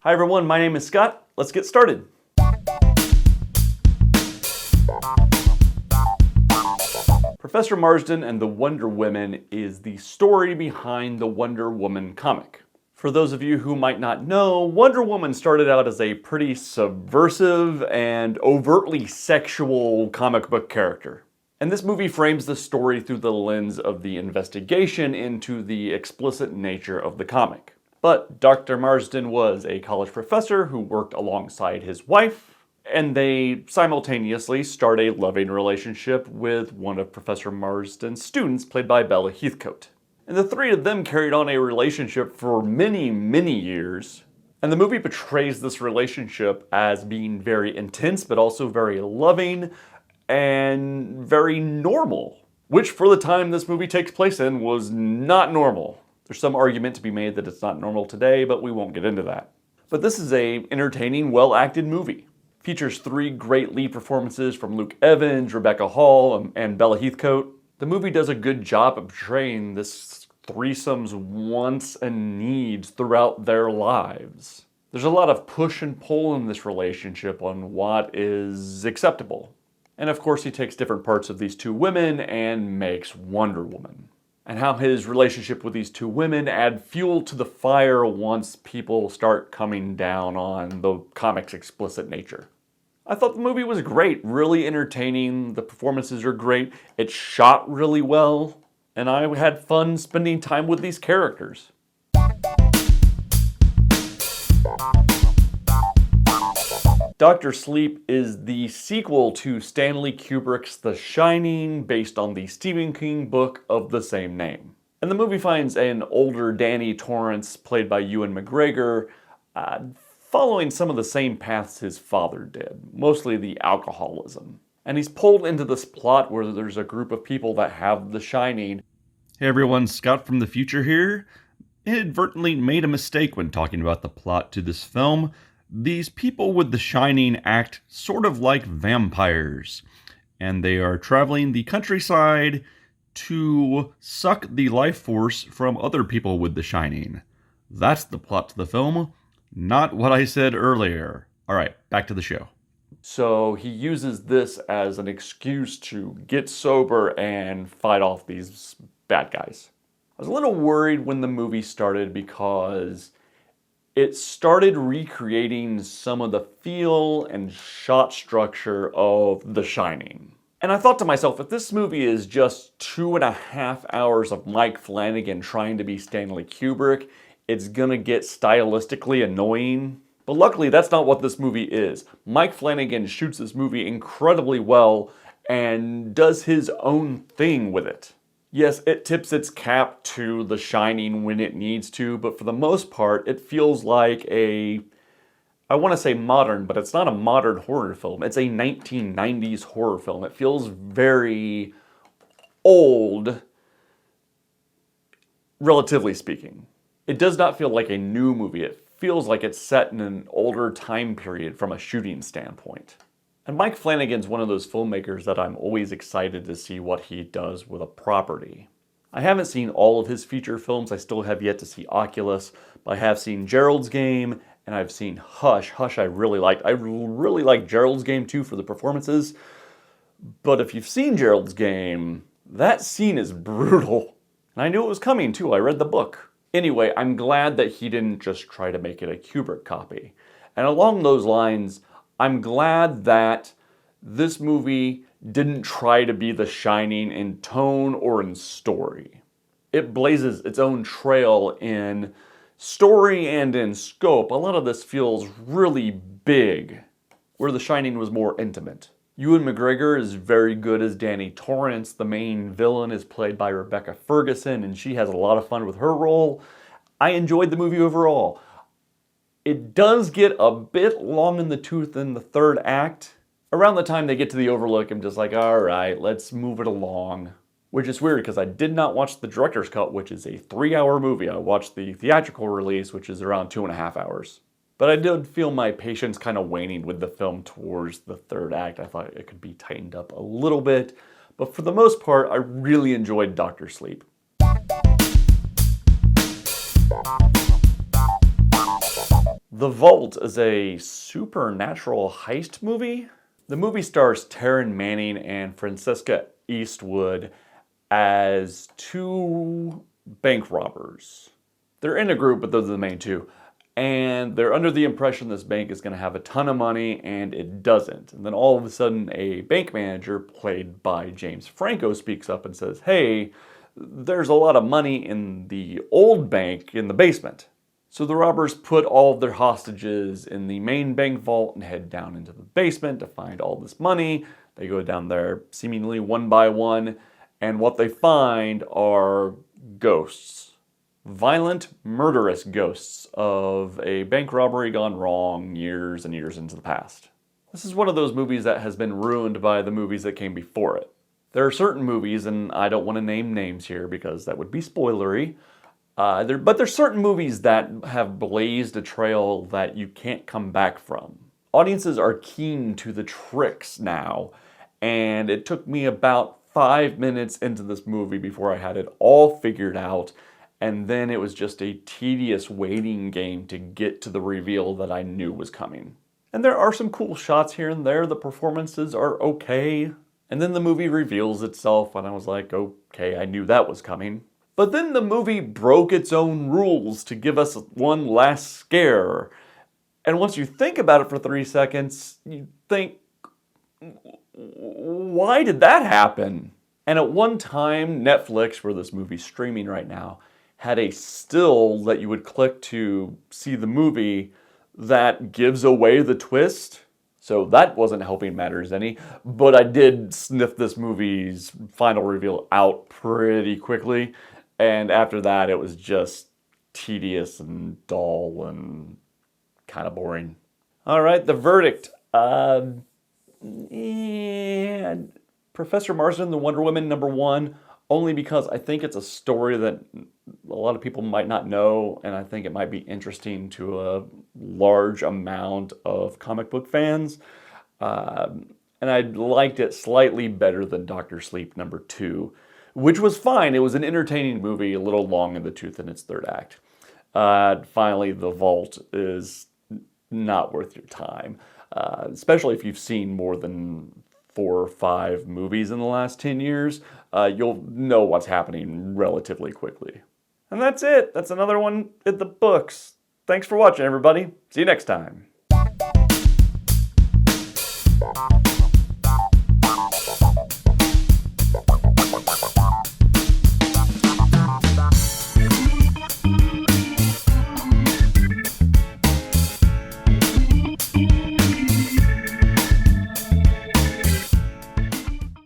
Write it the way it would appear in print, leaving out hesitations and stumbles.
Hi everyone, my name is Scott. Let's get started. Professor Marston and the Wonder Women is the story behind the Wonder Woman comic. For those of you who might not know, Wonder Woman started out as a pretty subversive and overtly sexual comic book character. And this movie frames the story through the lens of the investigation into the explicit nature of the comic. But Dr. Marston was a college professor who worked alongside his wife, and they simultaneously start a loving relationship with one of Professor Marston's students, played by Bella Heathcote. And the three of them carried on a relationship for many, many years. And the movie portrays this relationship as being very intense, but also very loving and very normal, which for the time this movie takes place in was not normal. There's some argument to be made that it's not normal today, but we won't get into that. But this is an entertaining, well-acted movie. Features three great lead performances from Luke Evans, Rebecca Hall, and Bella Heathcote. The movie does a good job of portraying this threesome's wants and needs throughout their lives. There's a lot of push and pull in this relationship on what is acceptable. And of course he takes different parts of these two women and makes Wonder Woman. And how his relationship with these two women add fuel to the fire once people start coming down on the comic's explicit nature. I thought the movie was great, really entertaining, the performances are great, it's shot really well, and I had fun spending time with these characters. Dr. Sleep is the sequel to Stanley Kubrick's The Shining, based on the Stephen King book of the same name. And the movie finds an older Danny Torrance, played by Ewan McGregor, following some of the same paths his father did, mostly the alcoholism. And he's pulled into this plot where there's a group of people that have The Shining. Hey everyone, Scott from the future here. Inadvertently made a mistake when talking about the plot to this film. These people with The Shining act sort of like vampires, and they are traveling the countryside to suck the life force from other people with The Shining. That's the plot to the film, not what I said earlier. Alright, back to the show. So he uses this as an excuse to get sober and fight off these bad guys. I was a little worried when the movie started because it started recreating some of the feel and shot structure of The Shining. And I thought to myself, if this movie is just 2.5 hours of Mike Flanagan trying to be Stanley Kubrick, it's gonna get stylistically annoying. But luckily, that's not what this movie is. Mike Flanagan shoots this movie incredibly well and does his own thing with it. Yes, it tips its cap to The Shining when it needs to, but for the most part, it feels like I want to say modern, but it's not a modern horror film. It's a 1990s horror film. It feels very old, relatively speaking. It does not feel like a new movie. It feels like it's set in an older time period from a shooting standpoint. And Mike Flanagan's one of those filmmakers that I'm always excited to see what he does with a property. I haven't seen all of his feature films. I still have yet to see Oculus, but I have seen Gerald's Game and I've seen Hush. Hush I really liked. I really liked Gerald's Game too for the performances. But if you've seen Gerald's Game, that scene is brutal. And I knew it was coming too. I read the book. Anyway, I'm glad that he didn't just try to make it a Kubrick copy. And along those lines, I'm glad that this movie didn't try to be The Shining in tone or in story. It blazes its own trail in story and in scope. A lot of this feels really big, where The Shining was more intimate. Ewan McGregor is very good as Danny Torrance. The main villain is played by Rebecca Ferguson, and she has a lot of fun with her role. I enjoyed the movie overall. It does get a bit long in the tooth in the third act. Around the time they get to the Overlook, I'm just like, alright, let's move it along. Which is weird because I did not watch the director's cut, which is a 3-hour movie. I watched the theatrical release, which is around 2.5 hours. But I did feel my patience kind of waning with the film towards the third act. I thought it could be tightened up a little bit. But for the most part, I really enjoyed Dr. Sleep. The Vault is a supernatural heist movie. The movie stars Taryn Manning and Francesca Eastwood as two bank robbers. They're in a group, but those are the main two. And they're under the impression this bank is going to have a ton of money, and it doesn't. And then all of a sudden, a bank manager, played by James Franco, speaks up and says, hey, there's a lot of money in the old bank in the basement. So the robbers put all of their hostages in the main bank vault and head down into the basement to find all this money. They go down there seemingly one by one, and what they find are ghosts. Violent, murderous ghosts of a bank robbery gone wrong years and years into the past. This is one of those movies that has been ruined by the movies that came before it. There are certain movies, and I don't want to name names here because that would be spoilery, but there's certain movies that have blazed a trail that you can't come back from. Audiences are keen to the tricks now, and it took me about 5 minutes into this movie before I had it all figured out. And then it was just a tedious waiting game to get to the reveal that I knew was coming. And there are some cool shots here and there. The performances are okay. And then the movie reveals itself, and I was like, okay, I knew that was coming. But then the movie broke its own rules to give us one last scare. And once you think about it for 3 seconds, you think, why did that happen? And at one time, Netflix, where this movie's streaming right now, had a still that you would click to see the movie that gives away the twist. So that wasn't helping matters any, but I did sniff this movie's final reveal out pretty quickly. And after that, it was just tedious and dull and kind of boring. All right, the verdict. Professor Marston, the Wonder Woman #1, only because I think it's a story that a lot of people might not know, and I think it might be interesting to a large amount of comic book fans. And I liked it slightly better than Dr. Sleep #2, which was fine. It was an entertaining movie, a little long in the tooth in its third act. Finally, The Vault is not worth your time, especially if you've seen more than 4 or 5 movies in the last 10 years. You'll know what's happening relatively quickly. And that's it. That's another one in the books. Thanks for watching, everybody. See you next time.